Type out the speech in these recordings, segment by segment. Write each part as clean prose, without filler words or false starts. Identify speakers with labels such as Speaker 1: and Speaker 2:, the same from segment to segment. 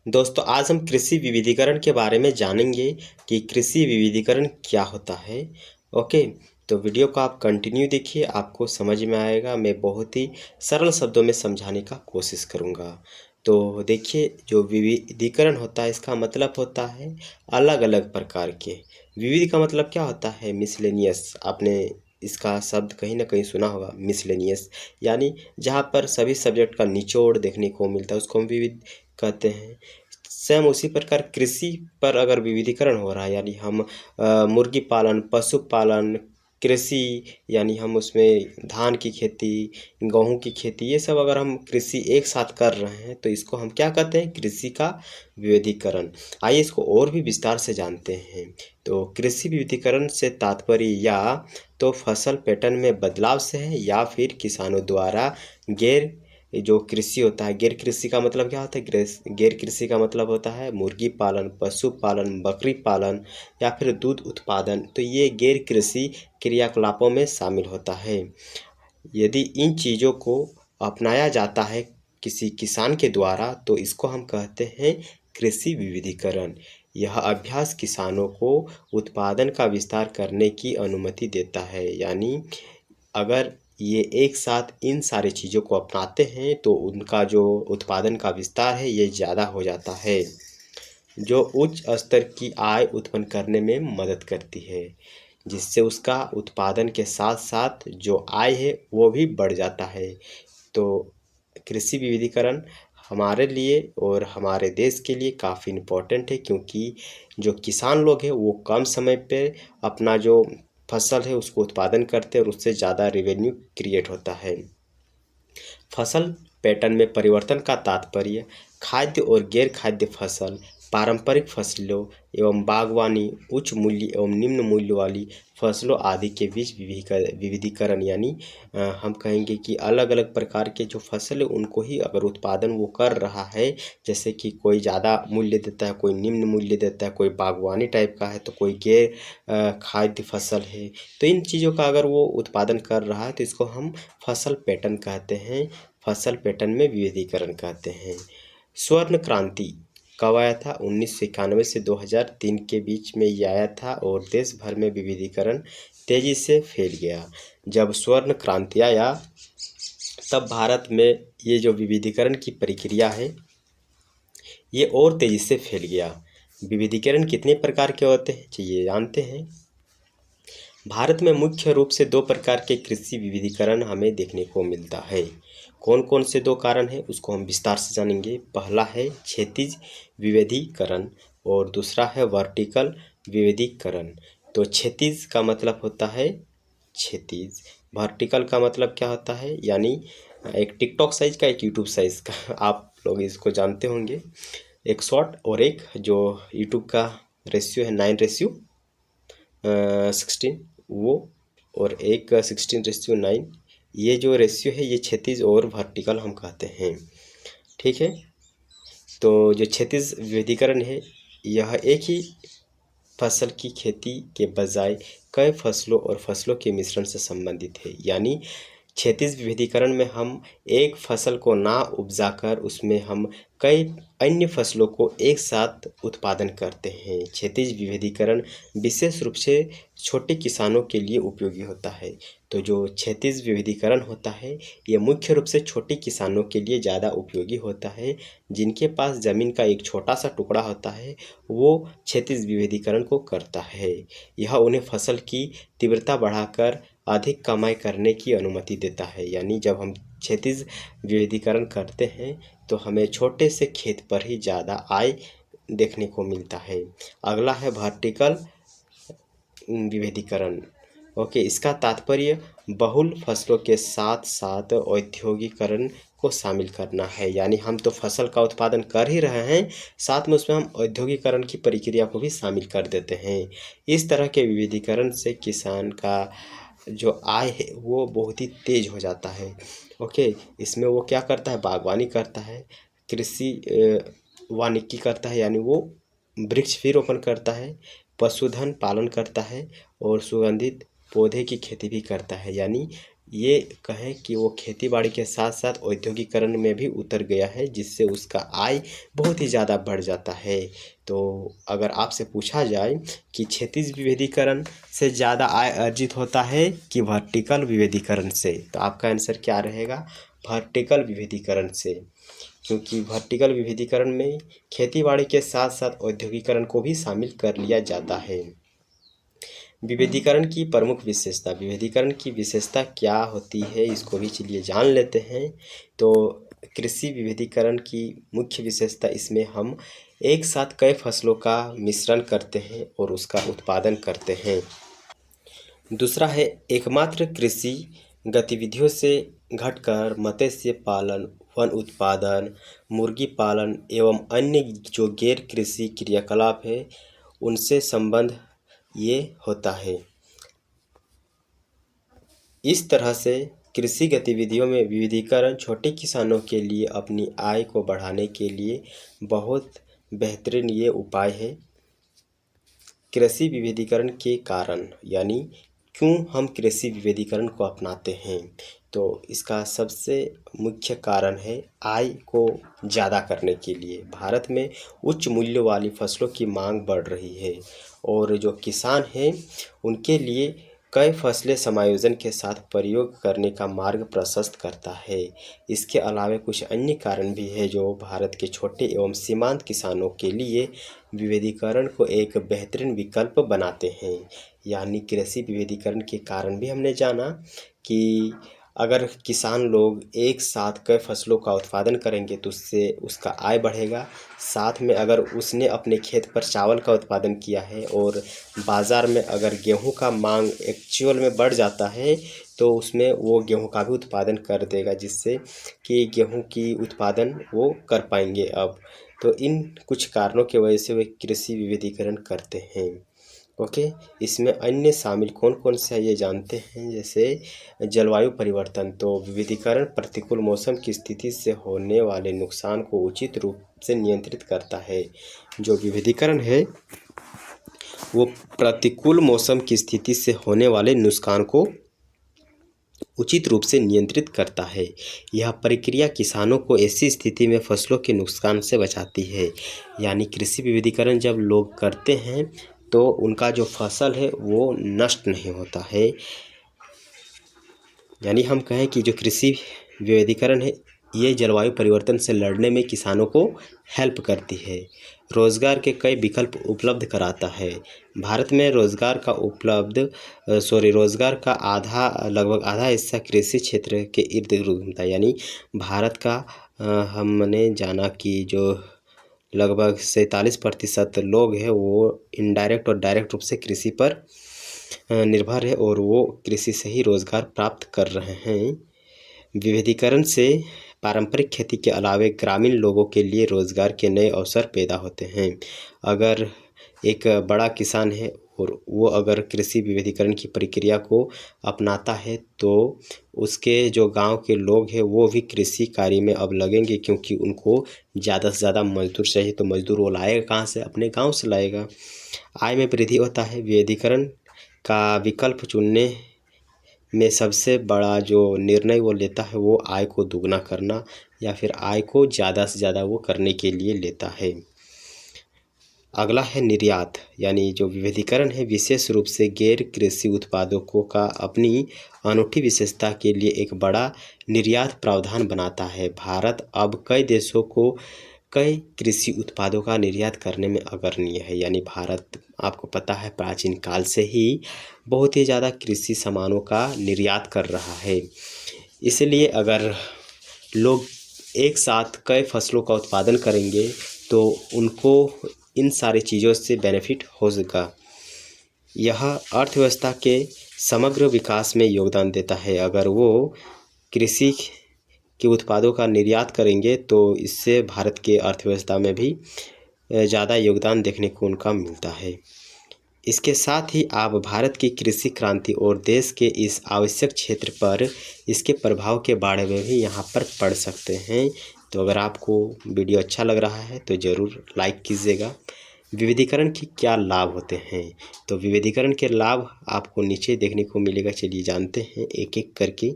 Speaker 1: दोस्तों आज हम कृषि विविधीकरण के बारे में जानेंगे कि कृषि विविधीकरण क्या होता है। ओके, तो वीडियो को आप कंटिन्यू देखिए, आपको समझ में आएगा। मैं बहुत ही सरल शब्दों में समझाने का कोशिश करूँगा। तो देखिए, जो विविधीकरण होता है इसका मतलब होता है अलग अलग प्रकार के। विविध का मतलब क्या होता है? मिसलेनियस। आपने इसका शब्द कहीं ना कहीं सुना होगा, मिसलेनियस। यानी जहाँ पर सभी सब्जेक्ट का निचोड़ देखने को मिलता है उसको हम विविध कहते हैं। सेम उसी प्रकार कृषि पर अगर विविधीकरण हो रहा है, यानी हम मुर्गी पालन, पशुपालन, कृषि, यानी हम उसमें धान की खेती, गेहूं की खेती, ये सब अगर हम कृषि एक साथ कर रहे हैं तो इसको हम क्या कहते हैं? कृषि का विविधीकरण। आइए इसको और भी विस्तार से जानते हैं। तो कृषि विविधीकरण से तात्पर्य या तो फसल पैटर्न में बदलाव से है या फिर किसानों द्वारा गैर जो कृषि होता है। गैर कृषि का मतलब क्या होता है? गैर कृषि का मतलब होता है मुर्गी पालन, पशुपालन, बकरी पालन या फिर दूध उत्पादन। तो ये गैर कृषि क्रियाकलापों में शामिल होता है। यदि इन चीज़ों को अपनाया जाता है किसी किसान के द्वारा तो इसको हम कहते हैं कृषि विविधीकरण। यह अभ्यास किसानों को उत्पादन का विस्तार करने की अनुमति देता है। यानी अगर ये एक साथ इन सारी चीज़ों को अपनाते हैं तो उनका जो उत्पादन का विस्तार है ये ज़्यादा हो जाता है, जो उच्च स्तर की आय उत्पन्न करने में मदद करती है, जिससे उसका उत्पादन के साथ साथ जो आय है वो भी बढ़ जाता है। तो कृषि विविधीकरण हमारे लिए और हमारे देश के लिए काफ़ी इम्पोर्टेंट है, क्योंकि जो किसान लोग हैं वो कम समय पे अपना जो फसल है उसको उत्पादन करते हैं और उससे ज़्यादा रेवेन्यू क्रिएट होता है। फसल पैटर्न में परिवर्तन का तात्पर्य खाद्य और गैर खाद्य फसल, पारंपरिक फसलों एवं बागवानी, उच्च मूल्य एवं निम्न मूल्य वाली फसलों आदि के बीच विविधीकरण। यानी हम कहेंगे कि अलग अलग प्रकार के जो फसल है उनको ही अगर उत्पादन वो कर रहा है, जैसे कि कोई ज़्यादा मूल्य देता है, कोई निम्न मूल्य देता है, कोई बागवानी टाइप का है तो कोई गैर खाद्य फसल है, तो इन चीज़ों का अगर वो उत्पादन कर रहा है तो इसको हम फसल पैटर्न कहते हैं, फसल पैटर्न में विविधीकरण कहते हैं। स्वर्ण क्रांति कब आया था? 1991 से 2003 के बीच में ये आया था और देश भर में विविधीकरण तेजी से फैल गया। जब स्वर्ण क्रांति आया तब भारत में ये जो विविधीकरण की प्रक्रिया है ये और तेजी से फैल गया। विविधीकरण कितने प्रकार के होते हैं ये जानते हैं? भारत में मुख्य रूप से दो प्रकार के कृषि विविधीकरण हमें देखने को मिलता है। कौन कौन से दो कारण हैं उसको हम विस्तार से जानेंगे। पहला है क्षैतिज विविधीकरण और दूसरा है वर्टिकल विविधीकरण। तो क्षैतिज का मतलब होता है क्षैतिज, वर्टिकल का मतलब क्या होता है? यानी एक टिकटॉक साइज का, एक यूट्यूब साइज का आप लोग इसको जानते होंगे। एक शॉर्ट और एक जो यूट्यूब का रेशियो है 9:16 वो, और एक 16:9। ये जो रेशियो है ये क्षैतिज और वर्टिकल हम कहते हैं। ठीक है, तो जो क्षैतिज विविधीकरण है यह एक ही फसल की खेती के बजाय कई फसलों और फसलों के मिश्रण से संबंधित है। यानी क्षैतिज विविधीकरण में हम एक फसल को ना उपजाकर उसमें हम कई अन्य फसलों को एक साथ उत्पादन करते हैं। क्षैतिज विविधीकरण विशेष रूप से छोटे किसानों के लिए उपयोगी होता है। तो जो क्षैतिज विविधीकरण होता है ये मुख्य रूप से छोटे किसानों के लिए ज़्यादा उपयोगी होता है, जिनके पास ज़मीन का एक छोटा सा टुकड़ा होता है वो क्षैतिज विविधीकरण को करता है। यह उन्हें फसल की तीव्रता बढ़ाकर अधिक कमाई करने की अनुमति देता है। यानी जब हम क्षैतिज विविधीकरण करते हैं तो हमें छोटे से खेत पर ही ज़्यादा आय देखने को मिलता है। अगला है वर्टिकल विविधीकरण। ओके, इसका तात्पर्य बहुल फसलों के साथ साथ औद्योगिकरण को शामिल करना है। यानी हम तो फसल का उत्पादन कर ही रहे हैं, साथ में उसमें हम औद्योगिकरण की प्रक्रिया को भी शामिल कर देते हैं। इस तरह के विविधीकरण से किसान का जो आय है वो बहुत ही तेज हो जाता है। ओके, इसमें वो क्या करता है? बागवानी करता है, कृषि वानिकी करता है, यानी वो वृक्ष भी रोपण करता है, पशुधन पालन करता है और सुगंधित पौधे की खेती भी करता है। यानी ये कहें कि वो खेतीबाड़ी के साथ साथ औद्योगिकरण में भी उतर गया है, जिससे उसका आय बहुत ही ज़्यादा बढ़ जाता है। तो अगर आपसे पूछा जाए कि क्षैतिज विभेदीकरण से ज़्यादा आय अर्जित होता है कि वर्टिकल विभेदीकरण से, तो आपका आंसर क्या रहेगा? वर्टिकल विभेदीकरण से, क्योंकि वर्टिकल विभेदीकरण में खेतीबाड़ी के साथ साथ औद्योगिकरण को भी शामिल कर लिया जाता है। विभेदीकरण की प्रमुख विशेषता, विभेदीकरण की विशेषता क्या होती है, इसको भी चलिए जान लेते हैं। तो कृषि विभेदीकरण की मुख्य विशेषता, इसमें हम एक साथ कई फसलों का मिश्रण करते हैं और उसका उत्पादन करते हैं। दूसरा है एकमात्र कृषि गतिविधियों से घटकर मत्स्य पालन, वन उत्पादन, मुर्गी पालन एवं अन्य जो गैर कृषि क्रियाकलाप है उनसे संबंध ये होता है। इस तरह से कृषि गतिविधियों में विविधीकरण छोटे किसानों के लिए अपनी आय को बढ़ाने के लिए बहुत बेहतरीन ये उपाय है। कृषि विविधीकरण के कारण, यानी क्यों हम कृषि विविधीकरण को अपनाते हैं, तो इसका सबसे मुख्य कारण है आय को ज़्यादा करने के लिए। भारत में उच्च मूल्य वाली फसलों की मांग बढ़ रही है और जो किसान हैं उनके लिए कई फसलें समायोजन के साथ प्रयोग करने का मार्ग प्रशस्त करता है। इसके अलावा कुछ अन्य कारण भी है जो भारत के छोटे एवं सीमांत किसानों के लिए विविधीकरण को एक बेहतरीन विकल्प बनाते हैं। यानी कृषि विविधीकरण के कारण भी हमने जाना कि अगर किसान लोग एक साथ कई फसलों का उत्पादन करेंगे तो उससे उसका आय बढ़ेगा। साथ में अगर उसने अपने खेत पर चावल का उत्पादन किया है और बाज़ार में अगर गेहूं का मांग एक्चुअल में बढ़ जाता है तो उसमें वो गेहूं का भी उत्पादन कर देगा, जिससे कि गेहूं की उत्पादन वो कर पाएंगे अब। तो इन कुछ कारणों की वजह से वे कृषि विविधीकरण करते हैं। ओके, इसमें अन्य शामिल कौन कौन से है ये जानते हैं। जैसे जलवायु परिवर्तन, तो विविधीकरण प्रतिकूल मौसम की स्थिति से होने वाले नुकसान को उचित रूप से नियंत्रित करता है। जो विविधीकरण है वो प्रतिकूल मौसम की स्थिति से होने वाले नुकसान को उचित रूप से नियंत्रित करता है। यह प्रक्रिया किसानों को ऐसी स्थिति में फसलों के नुकसान से बचाती है। यानी कृषि विविधीकरण जब लोग करते हैं तो उनका जो फसल है वो नष्ट नहीं होता है। यानी हम कहें कि जो कृषि विविधीकरण है ये जलवायु परिवर्तन से लड़ने में किसानों को हेल्प करती है। रोज़गार के कई विकल्प उपलब्ध कराता है। भारत में रोज़गार का लगभग आधा हिस्सा कृषि क्षेत्र के इर्द गिर्द घूमता है। यानी भारत का हमने जाना कि जो लगभग 47% लोग हैं वो इनडायरेक्ट और डायरेक्ट रूप से कृषि पर निर्भर है और वो कृषि से ही रोज़गार प्राप्त कर रहे हैं। विविधीकरण से पारंपरिक खेती के अलावे ग्रामीण लोगों के लिए रोज़गार के नए अवसर पैदा होते हैं। अगर एक बड़ा किसान है और वो अगर कृषि विविधीकरण की प्रक्रिया को अपनाता है तो उसके जो गांव के लोग हैं वो भी कृषि कार्य में अब लगेंगे, क्योंकि उनको ज़्यादा से ज़्यादा मजदूर चाहिए। तो मजदूर वो लाएगा कहाँ से? अपने गांव से लाएगा। आय में वृद्धि होता है। विविधीकरण का विकल्प चुनने में सबसे बड़ा जो निर्णय वो लेता है वो आय को दुगना करना या फिर आय को ज़्यादा से ज़्यादा वो करने के लिए लेता है। अगला है निर्यात, यानी जो विविधीकरण है विशेष रूप से गैर कृषि उत्पादों का अपनी अनूठी विशेषता के लिए एक बड़ा निर्यात प्रावधान बनाता है। भारत अब कई देशों को कई कृषि उत्पादों का निर्यात करने में अग्रणी है। यानी भारत, आपको पता है, प्राचीन काल से ही बहुत ही ज़्यादा कृषि सामानों का निर्यात कर रहा है। इसलिए अगर लोग एक साथ कई फसलों का उत्पादन करेंगे तो उनको इन सारी चीज़ों से बेनिफिट हो सका। यह अर्थव्यवस्था के समग्र विकास में योगदान देता है। अगर वो कृषि के उत्पादों का निर्यात करेंगे तो इससे भारत के अर्थव्यवस्था में भी ज़्यादा योगदान देखने को उनका मिलता है। इसके साथ ही आप भारत की कृषि क्रांति और देश के इस आवश्यक क्षेत्र पर इसके प्रभाव के बारे में भी यहाँ पर पढ़ सकते हैं। तो अगर आपको वीडियो अच्छा लग रहा है तो ज़रूर लाइक कीजिएगा, विविधीकरण के क्या लाभ होते हैं? तो विविधीकरण के लाभ आपको नीचे देखने को मिलेगा, चलिए जानते हैं एक एक करके।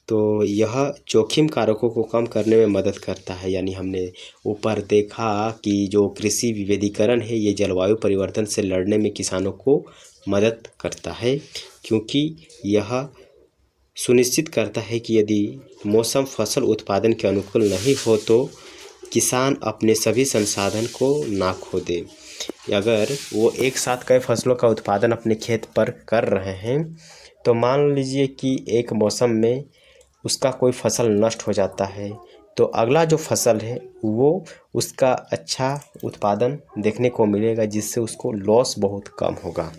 Speaker 1: तो यह जोखिम कारकों को कम करने में मदद करता है, यानी हमने ऊपर देखा कि जो कृषि विविधीकरण है ये जलवायु परिवर्तन से लड़ने में किसानों को मदद करता है, क्योंकि यह सुनिश्चित करता है कि यदि मौसम फसल उत्पादन के अनुकूल नहीं हो तो किसान अपने सभी संसाधन को ना खो दे। अगर वो एक साथ कई फसलों का उत्पादन अपने खेत पर कर रहे हैं तो मान लीजिए कि एक मौसम में उसका कोई फसल नष्ट हो जाता है, तो अगला जो फसल है वो उसका अच्छा उत्पादन देखने को मिलेगा, जिससे उसको लॉस बहुत कम होगा।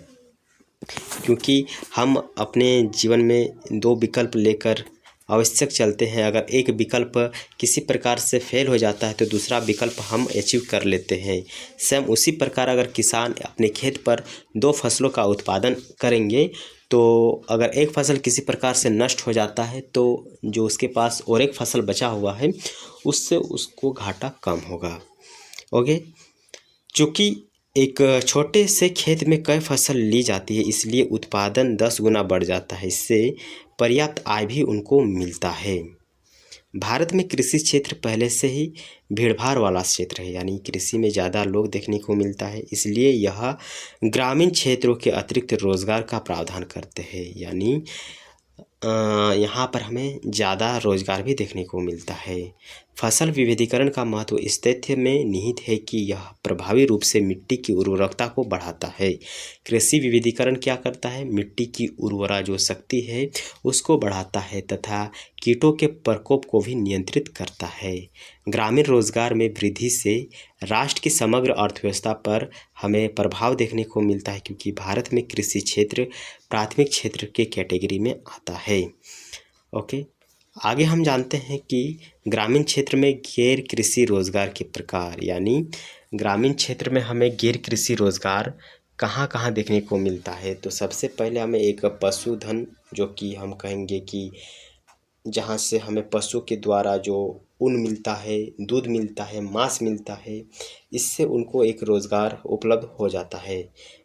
Speaker 1: क्योंकि हम अपने जीवन में दो विकल्प लेकर आवश्यक चलते हैं। अगर एक विकल्प किसी प्रकार से फेल हो जाता है तो दूसरा विकल्प हम अचीव कर लेते हैं। सेम उसी प्रकार अगर किसान अपने खेत पर दो फसलों का उत्पादन करेंगे तो अगर एक फसल किसी प्रकार से नष्ट हो जाता है तो जो उसके पास और एक फसल बचा हुआ है उससे उसको घाटा कम होगा। ओके, चूँकि एक छोटे से खेत में कई फसल ली जाती है, इसलिए उत्पादन 10 गुना बढ़ जाता है। इससे पर्याप्त आय भी उनको मिलता है। भारत में कृषि क्षेत्र पहले से ही भीड़भाड़ वाला क्षेत्र है, यानी कृषि में ज़्यादा लोग देखने को मिलता है, इसलिए यह ग्रामीण क्षेत्रों के अतिरिक्त रोजगार का प्रावधान करते हैं। यानी यहाँ पर हमें ज़्यादा रोजगार भी देखने को मिलता है। फसल विविधीकरण का महत्व इस तथ्य में निहित है कि यह प्रभावी रूप से मिट्टी की उर्वरकता को बढ़ाता है। कृषि विविधीकरण क्या करता है? मिट्टी की उर्वरा जो शक्ति है उसको बढ़ाता है तथा कीटों के प्रकोप को भी नियंत्रित करता है। ग्रामीण रोजगार में वृद्धि से राष्ट्र की समग्र अर्थव्यवस्था पर हमें प्रभाव देखने को मिलता है, क्योंकि भारत में कृषि क्षेत्र प्राथमिक क्षेत्र के कैटेगरी में आता है। ओके, आगे हम जानते हैं कि ग्रामीण क्षेत्र में गैर कृषि रोजगार के प्रकार, यानी ग्रामीण क्षेत्र में हमें गैर कृषि रोजगार कहाँ कहाँ देखने को मिलता है। तो सबसे पहले हमें एक पशुधन, जो कि हम कहेंगे कि जहाँ से हमें पशु के द्वारा जो ऊन मिलता है, दूध मिलता है, मांस मिलता है, इससे उनको एक रोज़गार उपलब्ध हो जाता है।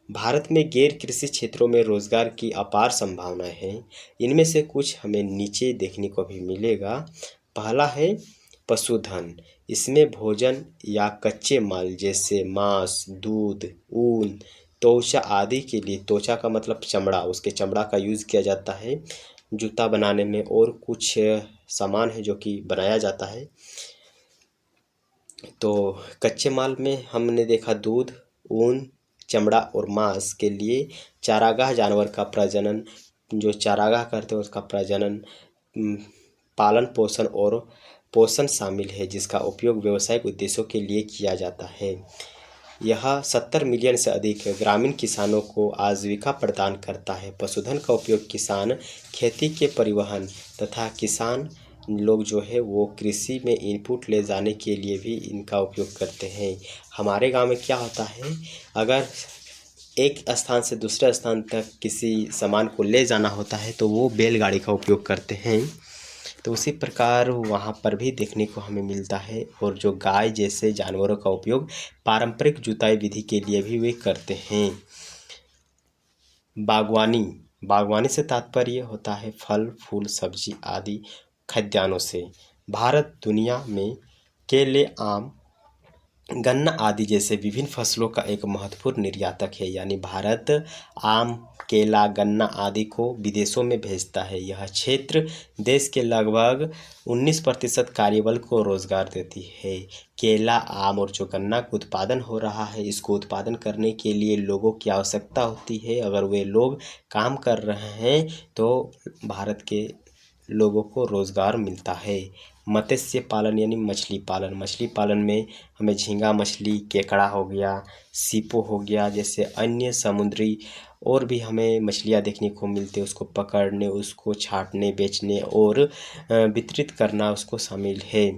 Speaker 1: भारत में गैर कृषि क्षेत्रों में रोज़गार की अपार संभावनाएं हैं। इनमें से कुछ हमें नीचे देखने को भी मिलेगा। पहला है पशुधन। इसमें भोजन या कच्चे माल जैसे मांस, दूध, ऊन, त्वचा आदि के लिए, त्वचा का मतलब चमड़ा, उसके चमड़ा का यूज़ किया जाता है जूता बनाने में, और कुछ सामान है जो कि बनाया जाता है। तो कच्चे माल में हमने देखा दूध, ऊन, चमड़ा और मांस के लिए चारागाह जानवर का प्रजनन, जो चारागाह करते हैं उसका प्रजनन, पालन पोषण और पोषण शामिल है, जिसका उपयोग व्यावसायिक उद्देश्यों के लिए किया जाता है। यह 70 मिलियन से अधिक ग्रामीण किसानों को आजीविका प्रदान करता है। पशुधन का उपयोग किसान खेती के परिवहन तथा किसान लोग जो है वो कृषि में इनपुट ले जाने के लिए भी इनका उपयोग करते हैं। हमारे गांव में क्या होता है, अगर एक स्थान से दूसरे स्थान तक किसी सामान को ले जाना होता है तो वो बैलगाड़ी का उपयोग करते हैं। तो उसी प्रकार वहाँ पर भी देखने को हमें मिलता है। और जो गाय जैसे जानवरों का उपयोग पारंपरिक जुताई विधि के लिए भी वे करते हैं। बागवानी, बागवानी से तात्पर्य होता है फल, फूल, सब्जी आदि खाद्यान्नों से। भारत दुनिया में केले, आम, गन्ना आदि जैसे विभिन्न फसलों का एक महत्वपूर्ण निर्यातक है, यानी भारत आम, केला, गन्ना आदि को विदेशों में भेजता है। यह क्षेत्र देश के लगभग 19% कार्यबल को रोजगार देती है। केला, आम और जो गन्ना का उत्पादन हो रहा है, इसको उत्पादन करने के लिए लोगों की आवश्यकता होती है। अगर वे लोग काम कर रहे हैं तो भारत के लोगों को रोजगार मिलता है। मत्स्य पालन यानी मछली पालन, मछली पालन में हमें झींगा मछली, केकड़ा हो गया, सीपो हो गया, जैसे अन्य समुद्री और भी हमें मछलियाँ देखने को मिलते हैं। उसको पकड़ने, उसको छांटने, बेचने और वितरित करना उसको शामिल है।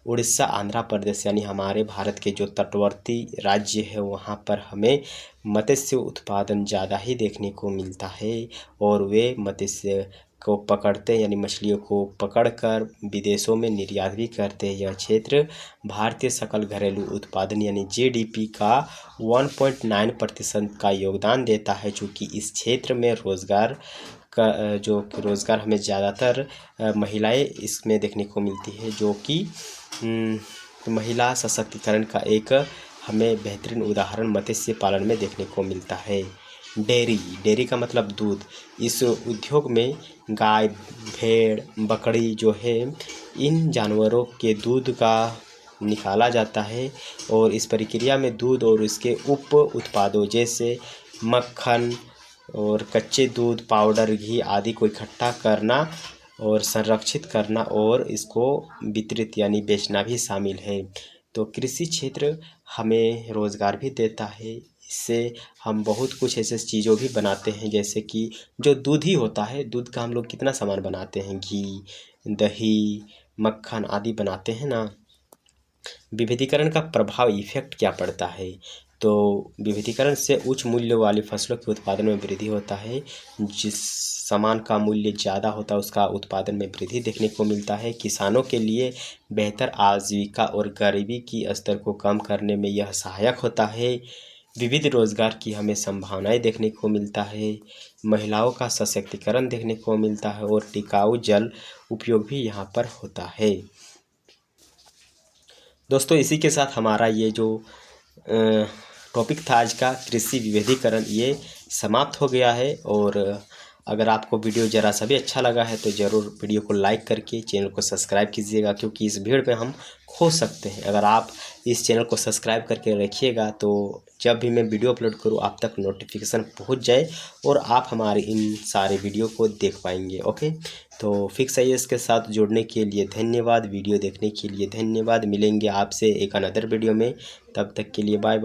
Speaker 1: उड़ीसा, आंध्र प्रदेश यानी हमारे भारत के जो तटवर्ती राज्य है वहाँ पर हमें मत्स्य उत्पादन ज़्यादा ही देखने को मिलता है और वे मत्स्य को पकड़ते हैं, यानी मछलियों को पकड़कर विदेशों में निर्यात भी करते हैं। यह क्षेत्र भारतीय सकल घरेलू उत्पादन यानी जीडीपी का 1.9% का योगदान देता है। चूँकि इस क्षेत्र में रोज़गार हमें ज़्यादातर महिलाएं इसमें देखने को मिलती है, जो कि महिला सशक्तिकरण का एक हमें बेहतरीन उदाहरण मत्स्य पालन में देखने को मिलता है। डेयरी का मतलब दूध। इस उद्योग में गाय, भेड़, बकरी जो है, इन जानवरों के दूध का निकाला जाता है और इस प्रक्रिया में दूध और इसके उप उत्पादों जैसे मक्खन और कच्चे दूध, पाउडर, घी आदि को इकट्ठा करना और संरक्षित करना और इसको वितरित यानी बेचना भी शामिल है। तो कृषि क्षेत्र हमें रोज़गार भी देता है। इससे हम बहुत कुछ ऐसे चीज़ों भी बनाते हैं, जैसे कि जो दूध ही होता है, दूध का हम लोग कितना सामान बनाते हैं, घी, दही, मक्खन आदि बनाते हैं ना। विविधीकरण का प्रभाव इफेक्ट क्या पड़ता है? तो विविधीकरण से उच्च मूल्य वाली फसलों के उत्पादन में वृद्धि होता है। जिस सामान का मूल्य ज़्यादा होता है उसका उत्पादन में वृद्धि देखने को मिलता है। किसानों के लिए बेहतर आजीविका और गरीबी की स्तर को कम करने में यह सहायक होता है। विविध रोजगार की हमें संभावनाएं देखने को मिलता है। महिलाओं का सशक्तिकरण देखने को मिलता है और टिकाऊ जल उपयोग भी यहाँ पर होता है। दोस्तों, इसी के साथ हमारा ये जो टॉपिक था आज का कृषि विविधीकरण, ये समाप्त हो गया है। और अगर आपको वीडियो ज़रा सा भी अच्छा लगा है तो ज़रूर वीडियो को लाइक करके चैनल को सब्सक्राइब कीजिएगा, क्योंकि इस भीड़ में हम खो सकते हैं। अगर आप इस चैनल को सब्सक्राइब करके रखिएगा तो जब भी मैं वीडियो अपलोड करूं आप तक नोटिफिकेशन पहुंच जाए और आप हमारे इन सारे वीडियो को देख पाएंगे। ओके, तो फिक्स है इसके साथ जुड़ने के लिए धन्यवाद, वीडियो देखने के लिए धन्यवाद। मिलेंगे आपसे एक अनदर वीडियो में, तब तक के लिए बाय बाय।